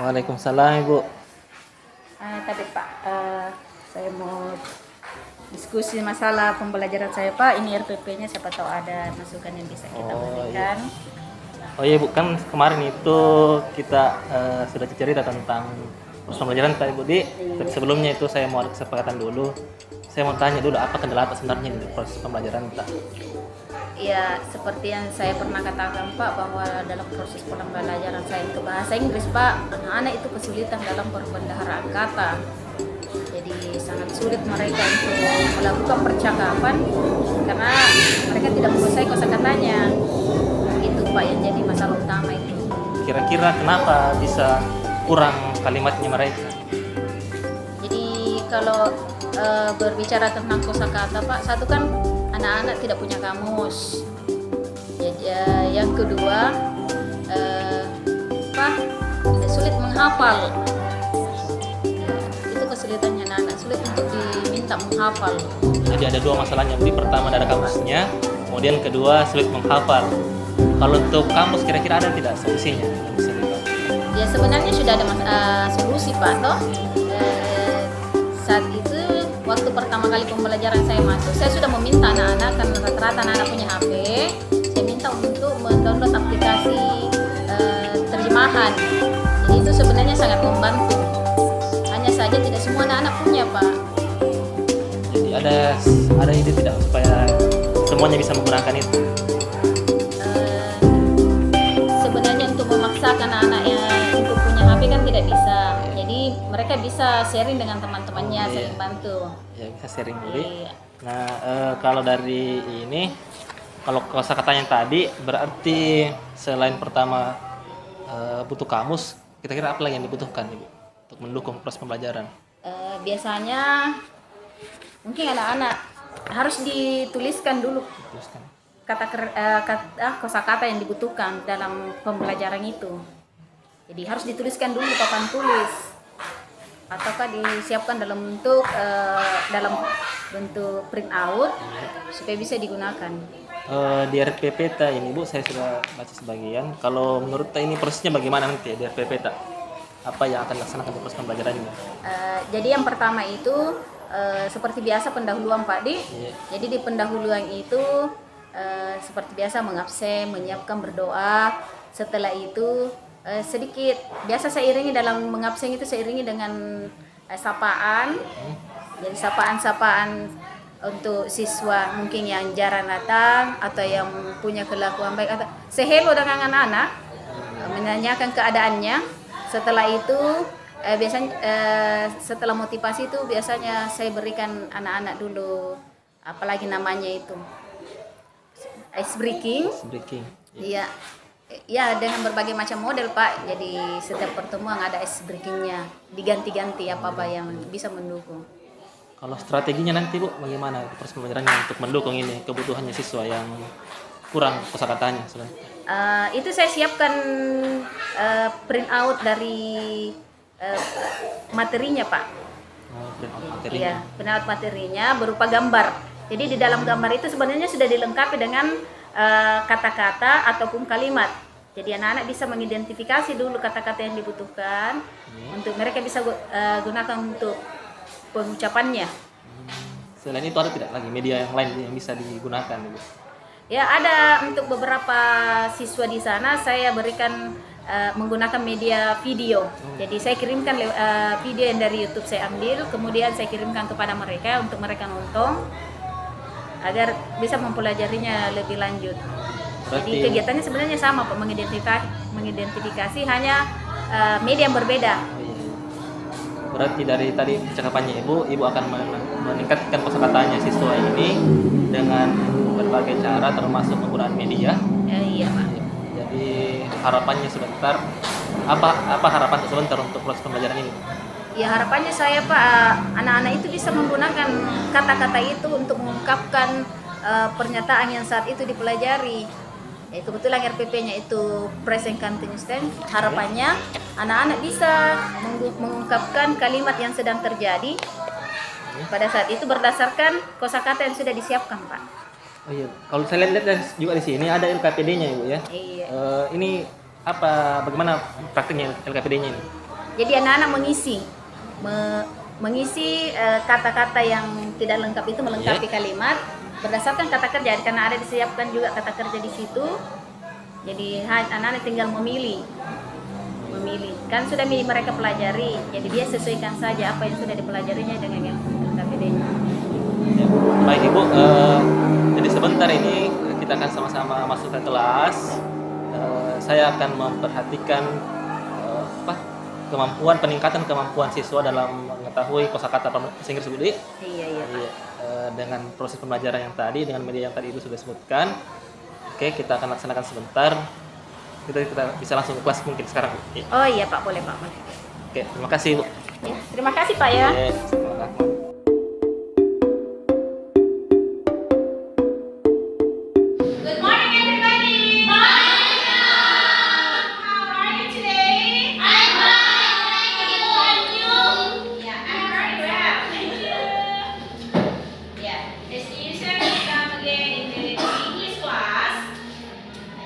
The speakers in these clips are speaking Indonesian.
Waalaikumsalam, Ibu. Tapi Pak, saya mau diskusi masalah pembelajaran saya Pak. Ini RPP-nya siapa tahu ada masukan yang bisa kita berikan. Oh iya Bu, kan kemarin itu kita sudah cerita tentang proses pembelajaran Pak Ibu Di. Tapi sebelumnya itu saya mau ada kesepakatan dulu. Saya mau tanya dulu apa kendala sebenarnya di proses pembelajaran Pak? Ya, seperti yang saya pernah katakan Pak, bahwa dalam proses pembelajaran saya untuk bahasa Inggris Pak, anak-anak itu kesulitan dalam perbendaharaan kata. Jadi sangat sulit mereka untuk melakukan percakapan karena mereka tidak menguasai kosakatanya. Itu Pak yang jadi masalah utama itu. Kira-kira kenapa bisa kurang kalimatnya mereka? Jadi kalau berbicara tentang kosakata Pak, satu kan anak-anak tidak punya kamus. Jadi, yang kedua sulit menghafal. Itu kesulitannya anak-anak, sulit untuk diminta menghafal. Jadi ada dua masalahnya. Jadi pertama ada kamusnya, kemudian kedua sulit menghafal. Kalau untuk kamus kira-kira ada tidak solusinya? Ya sebenarnya sudah ada solusi Pak toh. Saat itu waktu pertama kali pembelajaran saya masuk, saya sudah meminta anak-anak, karena rata-rata anak-anak punya HP, saya minta untuk mendownload aplikasi terjemahan. Jadi itu sebenarnya sangat membantu. Hanya saja tidak semua anak-anak punya Pak. Jadi ada ide tidak supaya semuanya bisa menggunakan itu? Sebenarnya untuk memaksakan anak-anaknya untuk punya HP kan tidak bisa. Jadi mereka bisa sharing dengan teman-temannya, saling bantu. Ya bisa sharing dulu. Iya. Nah kalau dari ini, kalau kosakatanya tadi berarti selain pertama butuh kamus, kira-kira apa lagi yang dibutuhkan Ibu untuk mendukung proses pembelajaran? Biasanya mungkin anak-anak harus dituliskan dulu kosakata yang dibutuhkan dalam pembelajaran itu. Jadi harus dituliskan dulu di papan tulis, ataukah disiapkan dalam bentuk print out supaya bisa digunakan. Di RPP ini Bu, saya sudah baca sebagian. Kalau menurut ini prosesnya bagaimana nanti ya di RPP apa yang akan dilaksanakan untuk proses pembelajarannya? Jadi yang pertama itu seperti biasa pendahuluan Pak Di. Jadi di pendahuluan itu seperti biasa mengabsen, menyiapkan berdoa. Setelah itu sedikit biasa saya iringi dalam mengabsen itu, saya iringi dengan sapaan. Jadi sapaan-sapaan untuk siswa mungkin yang jarang datang atau yang punya kelakuan baik, atau sehelo dengan anak-anak, menanyakan keadaannya. Setelah itu biasanya setelah motivasi itu biasanya saya berikan anak-anak dulu apalagi namanya itu ice breaking. Iya. Ya, dengan berbagai macam model Pak. Jadi setiap pertemuan ada ice breakingnya, diganti-ganti apa-apa yang bisa mendukung. Kalau strateginya nanti Bu, bagaimana proses pembelajarannya untuk mendukung ini kebutuhannya siswa yang kurang kosakatanya? Itu saya siapkan print out dari materinya Pak. Print out materinya. Iya, print out materinya berupa gambar. Jadi di dalam gambar itu sebenarnya sudah dilengkapi dengan kata-kata ataupun kalimat. Jadi anak-anak bisa mengidentifikasi dulu kata-kata yang dibutuhkan untuk mereka bisa gunakan untuk pengucapannya. Selain itu ada tidak lagi media yang lain yang bisa digunakan Ibu? Ya ada, untuk beberapa siswa di sana saya berikan menggunakan media video. Jadi saya kirimkan video yang dari YouTube saya ambil, kemudian saya kirimkan kepada mereka untuk mereka nonton agar bisa mempelajarinya lebih lanjut. Jadi kegiatannya sebenarnya sama Pak, mengidentifikasi hanya media yang berbeda. Berarti dari tadi percakapannya Ibu akan meningkatkan kosakatanya siswa ini dengan berbagai cara termasuk penggunaan media. Iya Pak. Jadi harapannya sebentar, apa harapan sebentar untuk proses pembelajaran ini? Ya harapannya saya Pak, anak-anak itu bisa menggunakan kata-kata itu untuk mengungkapkan pernyataan yang saat itu dipelajari. Ya, kebetulan RPP-nya itu present continuous tense. Harapannya anak-anak bisa mengungkapkan kalimat yang sedang terjadi pada saat itu berdasarkan kosakata yang sudah disiapkan Pak. Oh iya, kalau saya lihat juga di sini ada LKPD-nya Ibu ya. Iya. Ini bagaimana praktiknya LKPD-nya ini? Jadi anak-anak mengisi kata-kata yang tidak lengkap itu melengkapi kalimat berdasarkan kata kerja, karena ada disiapkan juga kata kerja di situ. Jadi anak-anak tinggal memilih kan sudah mereka pelajari, jadi dia sesuaikan saja apa yang sudah dipelajarinya dengan yang KPD-nya. Ya, baik Ibu, jadi sebentar ini kita akan sama-sama masuk ke kelas. Saya akan memperhatikan peningkatan kemampuan siswa dalam mengetahui kosakata bahasa Inggris, Bu Di. Iya. Dengan proses pembelajaran yang tadi, dengan media yang tadi Ibu sudah sebutkan. Oke, kita akan laksanakan sebentar. Kita bisa langsung ke kelas mungkin sekarang, Bu. Oh iya Pak, boleh Pak. Oke, terima kasih Bu. Ya, terima kasih Pak ya. Terima kasih. Good morning, everybody. Morning. How are you today? I'm fine. Thank you. Yeah, I'm very well. Thank you. Yeah, as usual, we come again in the English class.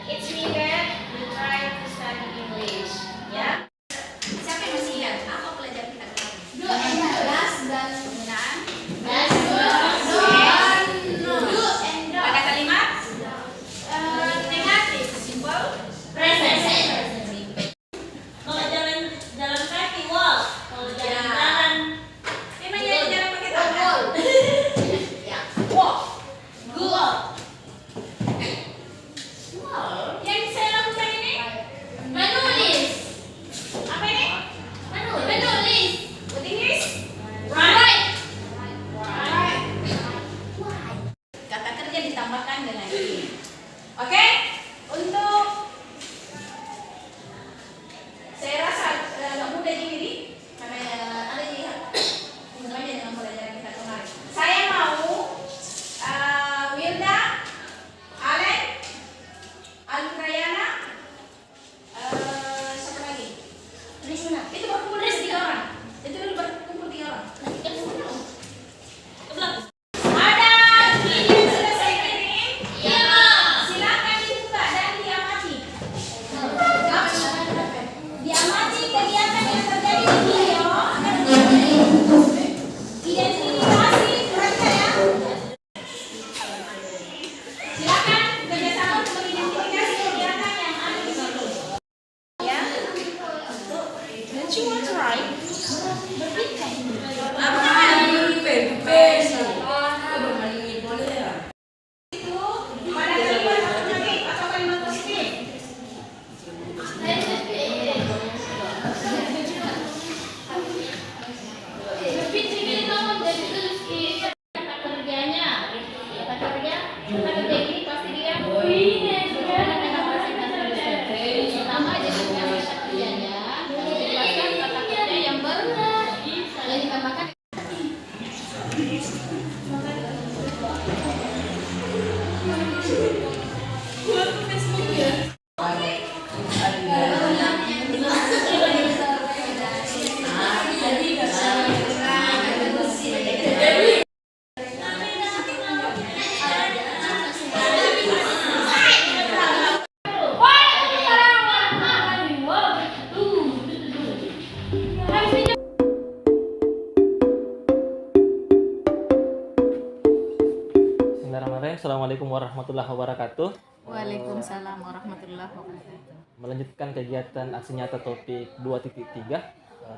It's needed to try to study English. Yeah. Siapa yang masih ingat apa pelajaran kita kemarin? Das dan penggunaan. Das. Pada kalimat negatif, simple, present. Kalau jalan kaki walk, kalau jalan Memang jalan pakai tangan. Ya, walk, go. Yang saya lakukan ini menulis, apa ini? menulis, With English? right, Kata kerja ditambahkan dengan ini. Oke? Untuk saya rasa agak mudah ini karena ada di hubungannya dengan pelajaran kita kemarin. Saya mau Wilda, Allen, Alfrayana, siapa lagi? Trisna, Itu berkumpul dari 3 orang. Itu dulu berkumpul 3 orang. Ada ini yang sudah saya kirim. iya, Silakan dibuka dan diamati. Diamati kegiatan yang terjadi di video. Identifikasi mereka ya. Silakan kerjasama untuk mengidentifikasi kegiatan yang ada di situ. Ya. Don't you want to write? Itu pada kalimat negatif atau kalimat positif. kata kerjanya, kata kerja ini pasti dia pertama jadi kata kerjanya, dijelaskan kata kerja yang yang ditambahkan. Bismillahirrahmanirrahim. Assalamualaikum warahmatullahi wabarakatuh. Waalaikumsalam warahmatullahi wabarakatuh. Melanjutkan kegiatan aksi nyata topik 2.3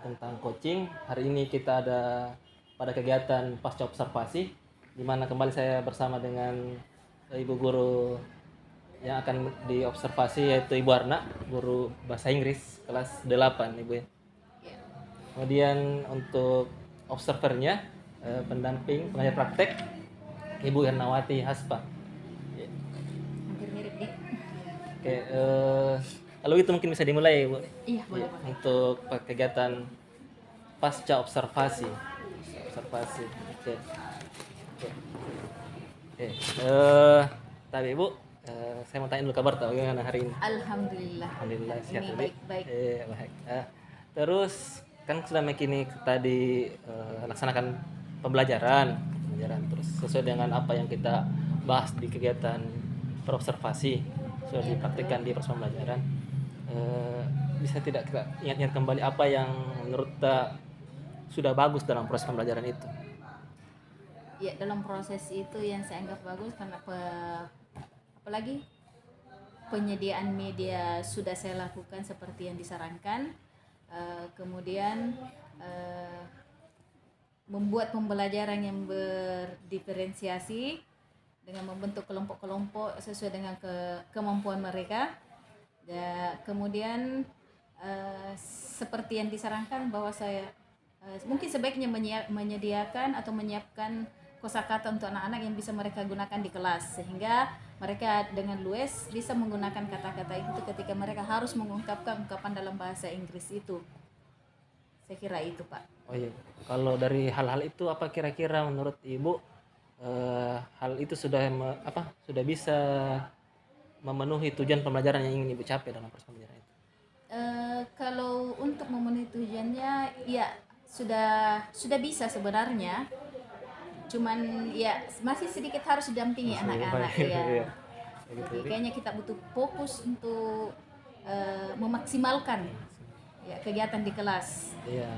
tentang coaching. Hari ini kita ada pada kegiatan pasca observasi, di mana kembali saya bersama dengan Ibu Guru yang akan diobservasi, yaitu Ibu Arna, guru bahasa Inggris kelas 8 Ibu ya. Kemudian untuk observernya pendamping pengajar praktek Ibu Hernawati Haspa. Hampir mirip deh. Oke, kalau itu mungkin bisa dimulai, Bu. Iya, boleh. Untuk kegiatan pasca observasi. Oke. Tapi Bu, saya mau tanya dulu kabar tahu gimana hari ini. Alhamdulillah. Alhamdulillah sehat Ini Bu. baik-baik. Baik. Terus kan sudah ini tadi laksanakan pembelajaran terus sesuai dengan apa yang kita bahas di kegiatan perobservasi sudah dipraktikkan di proses pembelajaran. bisa tidak kita ingat-ingat kembali apa yang menurut kita sudah bagus dalam proses pembelajaran itu? Ya, dalam proses itu yang saya anggap bagus karena apalagi penyediaan media sudah saya lakukan seperti yang disarankan. Kemudian membuat pembelajaran yang berdiferensiasi dengan membentuk kelompok-kelompok sesuai dengan kemampuan mereka. Dan kemudian seperti yang disarankan bahwa saya mungkin sebaiknya menyediakan atau menyiapkan kosakata untuk anak-anak yang bisa mereka gunakan di kelas, sehingga mereka dengan luas bisa menggunakan kata-kata itu ketika mereka harus mengungkapkan ungkapan dalam bahasa Inggris itu. Saya kira itu, Pak. Oh iya, kalau dari hal-hal itu apa kira-kira menurut Ibu hal itu sudah sudah bisa memenuhi tujuan pembelajaran yang ingin Ibu capai dalam proses pembelajaran itu? Kalau untuk memenuhi tujuannya, ya sudah bisa sebenarnya. Cuman ya masih sedikit harus didampingi anak-anak ya. Iya. Jadi kayaknya kita butuh fokus untuk memaksimalkan ya kegiatan di kelas. Iya.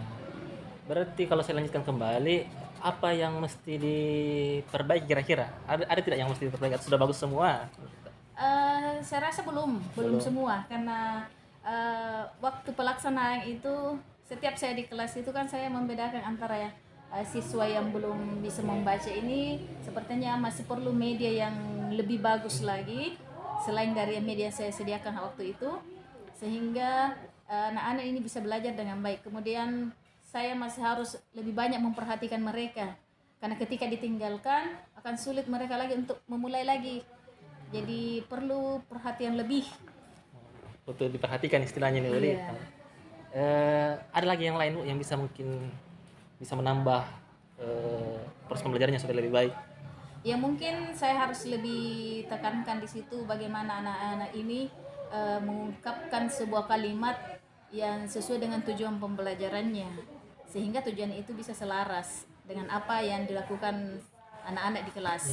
Berarti kalau saya lanjutkan kembali, apa yang mesti diperbaiki kira-kira? Ada tidak yang mesti diperbaiki? Atau sudah bagus semua? Saya rasa belum semua, karena waktu pelaksanaan itu setiap saya di kelas itu kan saya membedakan antara ya siswa yang belum bisa membaca ini sepertinya masih perlu media yang lebih bagus lagi selain dari media yang saya sediakan waktu itu, sehingga anak-anak ini bisa belajar dengan baik. Kemudian saya masih harus lebih banyak memperhatikan mereka, karena ketika ditinggalkan akan sulit mereka lagi untuk memulai lagi. Jadi perlu perhatian lebih. Untuk diperhatikan istilahnya nih, Uli. Iya. Ada lagi yang lain Bu, yang mungkin bisa menambah proses pembelajarannya sudah lebih baik? Ya mungkin saya harus lebih tekankan di situ bagaimana anak-anak ini mengungkapkan sebuah kalimat yang sesuai dengan tujuan pembelajarannya, sehingga tujuan itu bisa selaras dengan apa yang dilakukan anak-anak di kelas.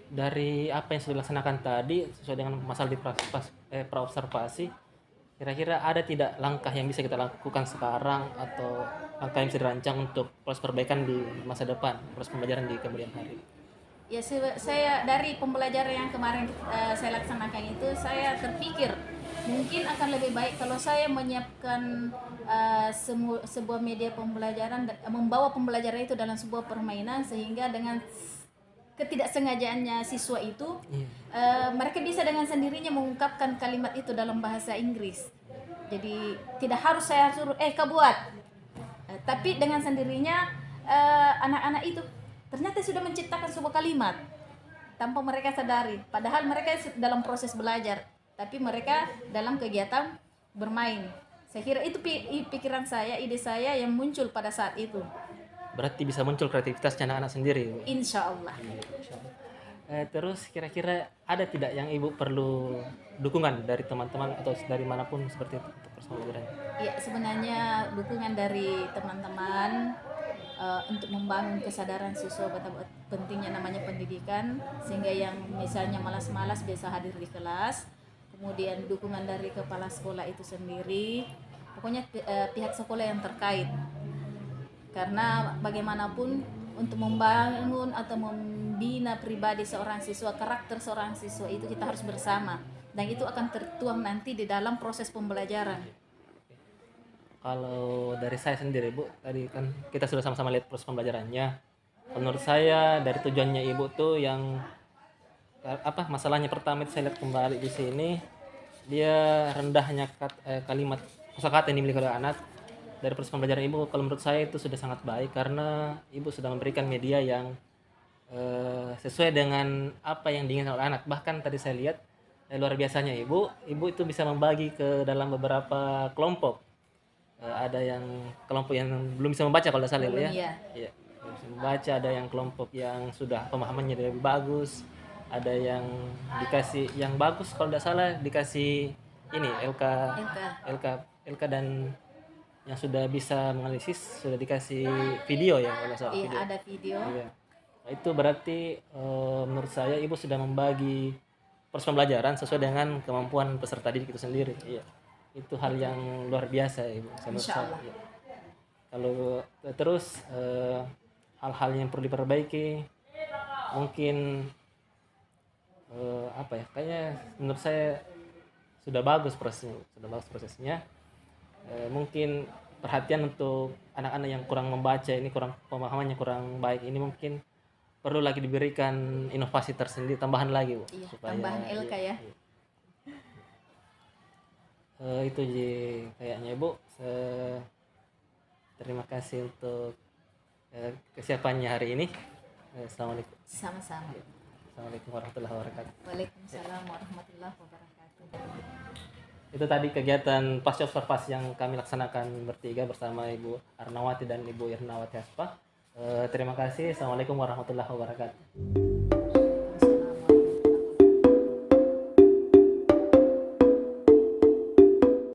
Dari apa yang sudah dilaksanakan tadi sesuai dengan masalah di praobservasi, kira-kira ada tidak langkah yang bisa kita lakukan sekarang atau langkah yang bisa dirancang untuk proses perbaikan di masa depan, proses pembelajaran di kemudian hari? Ya, saya dari pembelajaran yang kemarin saya laksanakan itu, saya terpikir mungkin akan lebih baik kalau saya menyiapkan sebuah media pembelajaran, membawa pembelajaran itu dalam sebuah permainan, sehingga dengan ketidaksengajaannya siswa itu mereka bisa dengan sendirinya mengungkapkan kalimat itu dalam bahasa Inggris. Jadi tidak harus saya suruh kau buat, tapi dengan sendirinya anak-anak itu ternyata sudah menciptakan sebuah kalimat tanpa mereka sadari, padahal mereka dalam proses belajar, tapi mereka dalam kegiatan bermain. Saya kira itu pikiran saya, ide saya yang muncul pada saat itu. Berarti bisa muncul kreativitasnya anak-anak sendiri, Bu? Insya Allah. Terus kira-kira ada tidak yang Ibu perlu dukungan dari teman-teman atau dari manapun seperti itu untuk proses pembelajaran? Ya, sebenarnya dukungan dari teman-teman untuk membangun kesadaran siswa betapa pentingnya namanya pendidikan, sehingga yang misalnya malas-malas bisa hadir di kelas. Kemudian dukungan dari kepala sekolah itu sendiri, pokoknya pihak sekolah yang terkait. Karena bagaimanapun untuk membangun atau membina pribadi seorang siswa, karakter seorang siswa itu kita harus bersama, dan itu akan tertuang nanti di dalam proses pembelajaran. Kalau dari saya sendiri, Bu, tadi kan kita sudah sama-sama lihat proses pembelajarannya. Menurut saya dari tujuannya Ibu tuh yang masalahnya pertama itu saya lihat kembali di sini, dia rendahnya kalimat kosakata yang dimiliki oleh anak. Dari proses pembelajaran Ibu, kalau menurut saya itu sudah sangat baik karena Ibu sudah memberikan media yang sesuai dengan apa yang diinginkan oleh anak. Bahkan tadi saya lihat luar biasanya Ibu itu bisa membagi ke dalam beberapa kelompok. Ada yang kelompok yang belum bisa membaca kalau tidak salah ya. Iya. Belum bisa membaca, ada yang kelompok yang sudah pemahamannya lebih bagus, ada yang dikasih yang bagus kalau tidak salah dikasih ini LK dan yang sudah bisa menganalisis sudah dikasih video ya kalau salah. Iya, ada video. Iya. Nah, itu berarti menurut saya Ibu sudah membagi proses pembelajaran sesuai dengan kemampuan peserta didik itu sendiri. Iya. itu hal yang luar biasa Ibu. Menurut Insya saya. Allah. Ya. Kalau terus hal-hal yang perlu diperbaiki mungkin apa ya, kayaknya menurut saya sudah bagus prosesnya. Mungkin perhatian untuk anak-anak yang kurang membaca ini, kurang pemahamannya kurang baik ini, mungkin perlu lagi diberikan inovasi tersendiri, tambahan lagi Bu, Iya, tambahan LK ya. Itu Ji kayaknya Bu. Terima kasih untuk kesiapannya hari ini. Assalamualaikum. Sama-sama. Assalamualaikum warahmatullahi wabarakatuh. Waalaikumsalam warahmatullahi wabarakatuh. Itu tadi kegiatan pasca observasi yang kami laksanakan bertiga bersama Ibu Arnawati dan Ibu Irnawati Haspa. Terima kasih. Assalamualaikum warahmatullahi wabarakatuh.